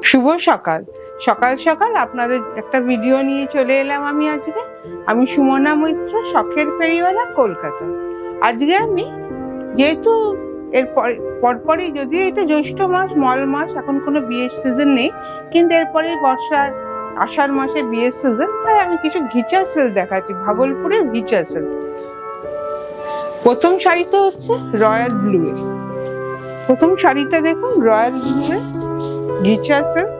শুভ সকাল। সকাল সকাল আপনাদের একটা ভিডিও নিয়ে চলে এলাম আমি আজকে। আমি সুমনা মৈত্র, শখের ফেরিওয়ালা, কলকাতা। আজকে আমি যেহেতু এর পরপরই, যদিও এটা জ্যৈষ্ঠ মাস, মল মাস, এখন কোনো বিয়ের সিজন নেই, কিন্তু এরপরে বর্ষা আষাঢ় মাসে বিয়ের সিজন, তাই আমি কিছু ঘিচা সিল্ক দেখাচ্ছি, ভাগলপুরের ঘিচা সিল্ক। প্রথম শাড়িটা হচ্ছে রয়্যাল ব্লু এর। প্রথম শাড়িটা দেখুন, রয়্যাল ব্লু এর ঘিচা সিল্ক,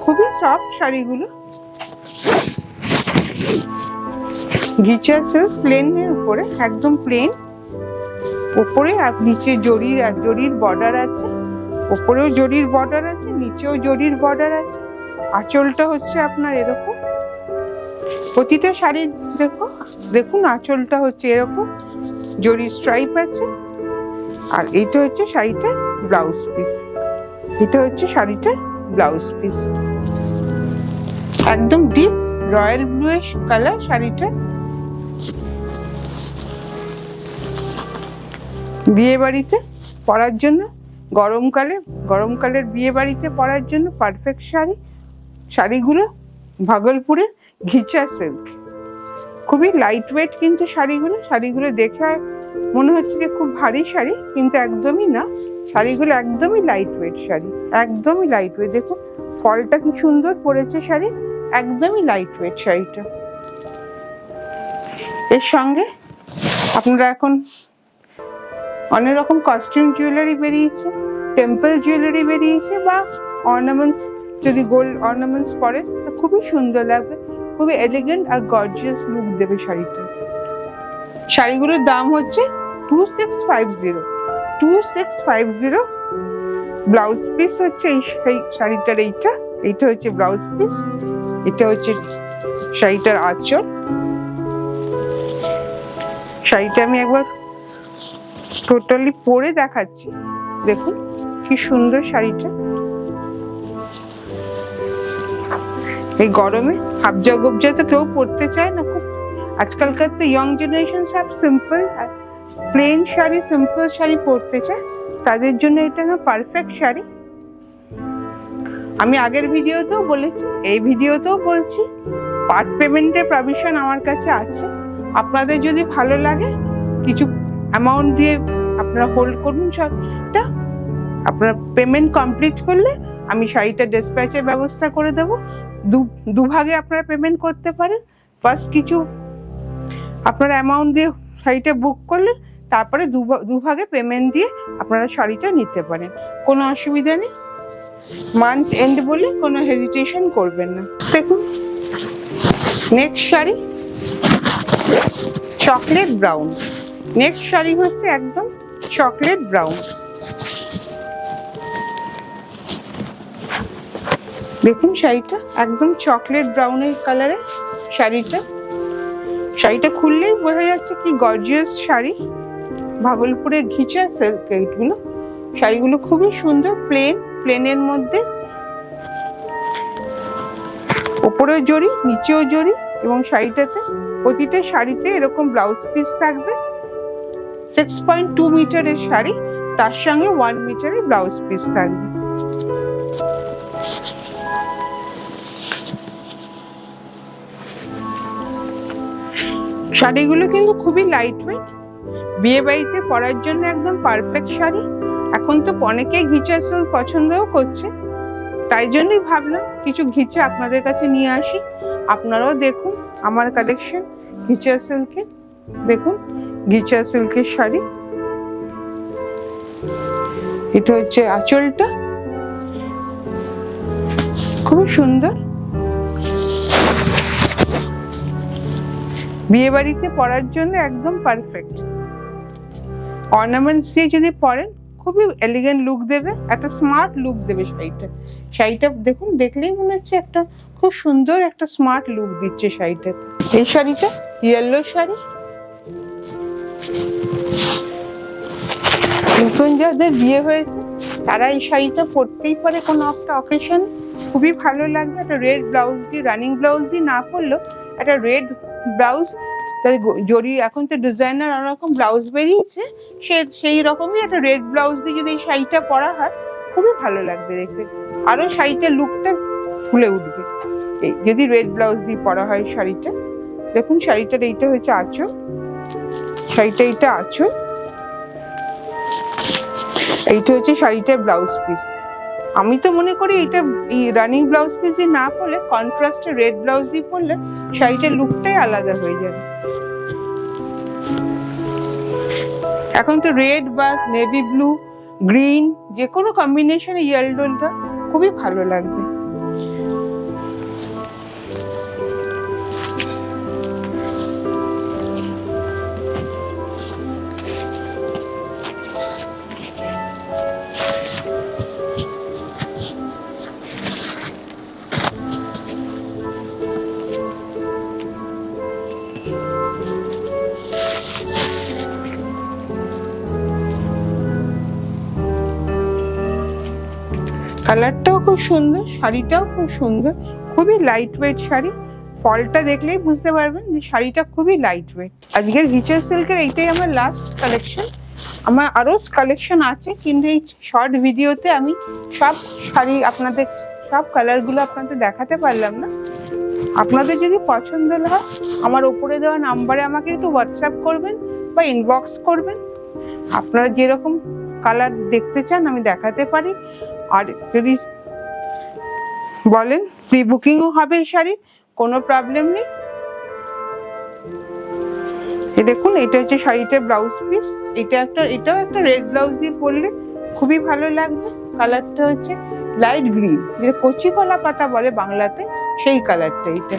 খুবই সফট শাড়িগুলো। ঘিচা সিল্ক প্লেনের উপরে, একদম প্লেন, উপরে আর নিচে জরির বর্ডার আছে, উপরেও জরির বর্ডার আছে, নিচেও জরির বর্ডার আছে। আঁচলটা হচ্ছে আপনার এরকম, প্রতিটা শাড়ি দেখুন আঁচলটা হচ্ছে এরকম, জরি স্ট্রাইপ আছে। আর এইটা হচ্ছে শাড়িটার ব্লাউজ পিস, এটা হচ্ছে শাড়িটার ব্লাউজ পিস। একদম ডিপ রয়্যাল ব্লুইশ কালার শাড়িটা। বিয়ে বাড়িতে পরার জন্য, গরমকালের বিয়ে বাড়িতে পরার জন্য পারফেক্ট শাড়ি। শাড়িগুলো ভাগলপুরের ঘিচা সিল্ক, খুবই লাইট ওয়েট কিন্তু শাড়িগুলো দেখে মনে হচ্ছে যে খুব ভারী শাড়ি, কিন্তু একদমই না। শাড়িগুলো একদমই লাইট ওয়েট শাড়ি, একদমই লাইট ওয়েট। দেখুন ফলটা কি সুন্দর পড়েছে শাড়ি, একদমই লাইট ওয়েট শাড়িটা। এর সঙ্গে আপনারা এখন অনেক রকম কস্টিউম জুয়েলারি বেরিয়েছে, টেম্পল জুয়েলারি বেরিয়েছে, বা অর্নামেন্টস, যদি গোল্ড অর্নামেন্টস পরে খুবই সুন্দর লাগবে, খুবই এলিগেন্ট আর গর্জিয়াস লুক দেবে শাড়িটা। শাড়িগুলোর দাম হচ্ছে 2650। ব্লাউজ পিস হচ্ছে এই শাড়িটার, এইটা হচ্ছে ব্লাউজ পিস, এটা হচ্ছে শাড়িটার আঁচল। শাড়িটা আমি একবার টোটালি পরে দেখাচ্ছি, দেখুন কি সুন্দর শাড়িটা। এই গরমে হাবজা গোবজা তো কেউ পরতে চায় না, খুব আজকালকার তো ইয়ং জেনারেশন সব simple plain sari, simple sari পরতে চায়, তাদের জন্য এটা পারফেক্ট শাড়ি। আমি আগের ভিডিওতেও বলেছি, এই ভিডিওতেও বলছি, পার্ট পেমেন্টের প্রভিশন আমার কাছে আছে। আপনাদের যদি ভালো লাগে কিছু অ্যামাউন্ট দিয়ে আপনারা হোল্ড করুন শাড়িটা, আপনার পেমেন্ট কমপ্লিট করলে আমি শাড়িটা ডিসপ্যাচের ব্যবস্থা করে দেবো। দুভাগে আপনারা পেমেন্ট করতে পারেন। ফার্স্ট কিছু আপনারা অ্যামাউন্ট দিয়ে শাড়িটা বুক করলেন, তারপরে দুভাগে পেমেন্ট দিয়ে আপনারা শাড়িটা নিতে পারেন, কোনো অসুবিধা নেই। মান্থ এন্ড বলে কোনো হেজিটেশন করবেন না। দেখুন next sari chocolate brown. Next sari হচ্ছে একদম চকলেট ব্রাউন। দেখুন শাড়িটা একদম চকলেট ব্রাউনের কালারের শাড়িটা খুললেই বোঝা যাচ্ছে কি গর্জিয়াস শাড়ি। ভাগলপুরের ঘিচা সিল্ক এইগুলো, শাড়িগুলো খুবই সুন্দর, প্লেনের মধ্যে, ওপরেও জরি, নিচেও জরি, এবং শাড়িটাতে প্রতিটা শাড়িতে এরকম ব্লাউজ পিস থাকবে। 6.2 মিটারের শাড়ি, তার সঙ্গে 1 মিটারের ব্লাউজ পিস থাকবে। শাড়িগুলো কিন্তু খুবই লাইট ওয়েট, বিয়ে বাড়িতে পরার জন্য একদম পারফেক্ট শাড়ি। এখন তো অনেকেই ঘিচা সিল্ক পছন্দও করছে, তাই জন্যই ভাবলাম কিছু ঘিচা আপনাদের কাছে নিয়ে আসি। আপনারাও দেখুন আমার কালেকশন ঘিচা সিল্কের। দেখুন ঘিচা সিল্কের শাড়ি, এটা হচ্ছে আঁচলটা, খুব সুন্দর। বিয়ে বাড়িতে পরার জন্য একদম পারফেক্ট। অর্নামেন্টস দিয়ে যদি পরেন খুবই এলিগেন্ট লুক দেবে, একটা স্মার্ট লুক দেবে শাড়িটা দেখুন, দেখলেই মনে হচ্ছে একটা খুব সুন্দর একটা স্মার্ট লুক দিচ্ছে শাড়িটাতে। এই শাড়িটা ইয়েলো শাড়ি, নতুন যাদের বিয়ে হয়েছে তারা এই শাড়িটা পরতেই পারে কোনো একটা অকেশন, খুবই ভালো লাগবে। একটা রেড ব্লাউজ দিয়ে, রানিং ব্লাউজ দিয়ে না পরলেও একটা রেড ব্লাউজ, জরি, এখন তো ডিজাইনার অনেক রকম ব্লাউজ বেরিয়েছে, সেই রকমই একটা রেড ব্লাউজ দিয়ে যদি এই শাড়িটা পরা হয় খুবই ভালো লাগবে দেখতে, আরো শাড়িটার লুকটা ফুলে উঠবে। এই যদি রেড ব্লাউজ দিয়ে পরা হয় শাড়িটা, দেখুন শাড়িটার এইটা হচ্ছে আঁচল, শাড়িটা এইটা আঁচল, এইটা হচ্ছে শাড়িটার ব্লাউজ পিস। আমি তো মনে করি এটা এই রানিং ব্লাউজ পিস দিয়ে না পরলে, কন্ট্রাস্টে রেড ব্লাউজ দিয়ে পরলে শাড়িটার লুকটাই আলাদা হয়ে যাবে। এখন তো রেড বা নেভি ব্লু, গ্রিন, যে কোনো কম্বিনেশনে ইয়েলোটা খুবই ভালো লাগবে। কালারটাও খুব সুন্দর, শাড়িটাও খুব সুন্দর, খুবই লাইট ওয়েট শাড়ি। ফলটা দেখলেই বুঝতে পারবেন যে শাড়িটা খুবই লাইট ওয়েট। আজকের রিচার সিল্কের এইটাই আমার লাস্ট কালেকশন। আমার আরো কালেকশন আছে, কিন্তু এই শর্ট ভিডিওতে আমি সব শাড়ি আপনাদের, সব কালারগুলো আপনাদের দেখাতে পারলাম না। আপনাদের যদি পছন্দ হয় আমার ওপরে দেওয়া নাম্বারে আমাকে একটু হোয়াটসঅ্যাপ করবেন বা ইনবক্স করবেন। আপনারা যেরকম কালার দেখতে চান আমি দেখাতে পারি। আর যদি বলেন প্রি বুকিংও হবে এই শাড়ির, কোনো প্রবলেম নেই। এই দেখুন এটা হচ্ছে শাড়িটার ব্লাউজ পিস, এটাও একটা রেড ব্লাউজ দিয়ে পরলে খুবই ভালো লাগবে। কালারটা হচ্ছে লাইট গ্রিন, যেটা কচি কলা পাতা বলে বাংলাতে, সেই কালারটা এটা।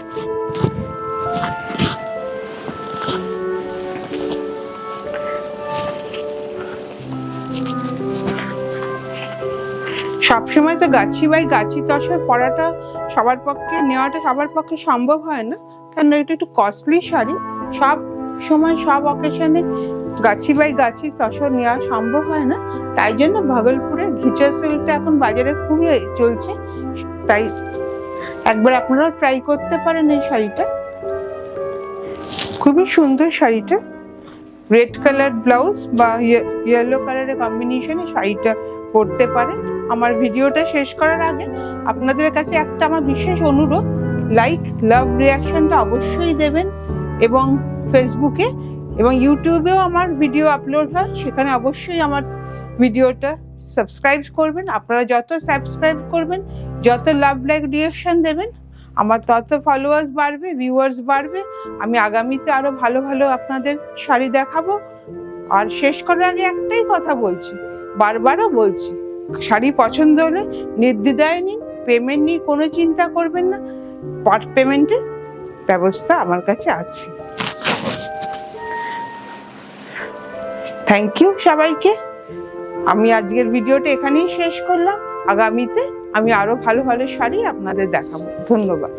সবসময় তো গাছি বাই গাছি তসর পরাটা সবার পক্ষে, নেওয়াটা সবার পক্ষে সম্ভব হয় না, কারণ এটা একটু কস্টলি শাড়ি। সব সময় সব অকেশনে গাছি বাই গাছি তসর নেওয়া সম্ভব হয় না, তাই জন্য ভাগলপুরের ঘিচা সিল্কটা এখন বাজারে খুবই চলছে। তাই একবার আপনারা ট্রাই করতে পারেন এই শাড়িটা, খুবই সুন্দর শাড়িটা। রেড কালার ব্লাউজ বা ইয়েলো কালারের কম্বিনেশনে শাড়িটা পরতে পারেন। আমার ভিডিওটা শেষ করার আগে আপনাদের কাছে একটা আমার বিশেষ অনুরোধ, লাইক লাভ রিয়াকশনটা অবশ্যই দেবেন, এবং ফেসবুকে এবং ইউটিউবেও আমার ভিডিও আপলোড হয়, সেখানে অবশ্যই আমার ভিডিওটা সাবস্ক্রাইব করবেন। আপনারা যত সাবস্ক্রাইব করবেন, যত লাভ লাইক রিয়াকশন দেবেন, আমার তত ফলোয়ার্স বাড়বে, ভিউয়ার্স বাড়বে। আমি আগামীতে আরো ভালো ভালো আপনাদের শাড়ি দেখাবো। আর শেষ করার আগে একটাই কথা বলছি, বারবারও বলছি, শাড়ি পছন্দ হলে নির্দ্বিধায় নিন, পেমেন্ট নিয়ে কোনো চিন্তা করবেন না, পার্ট পেমেন্টের ব্যবস্থা আমার কাছে আছে। থ্যাংক ইউ সবাইকে। আমি আজকের ভিডিওটা এখানেই শেষ করলাম। আগামীতে আমি আরো ভালো ভালো শাড়ি আপনাদের দেখাবো। ধন্যবাদ।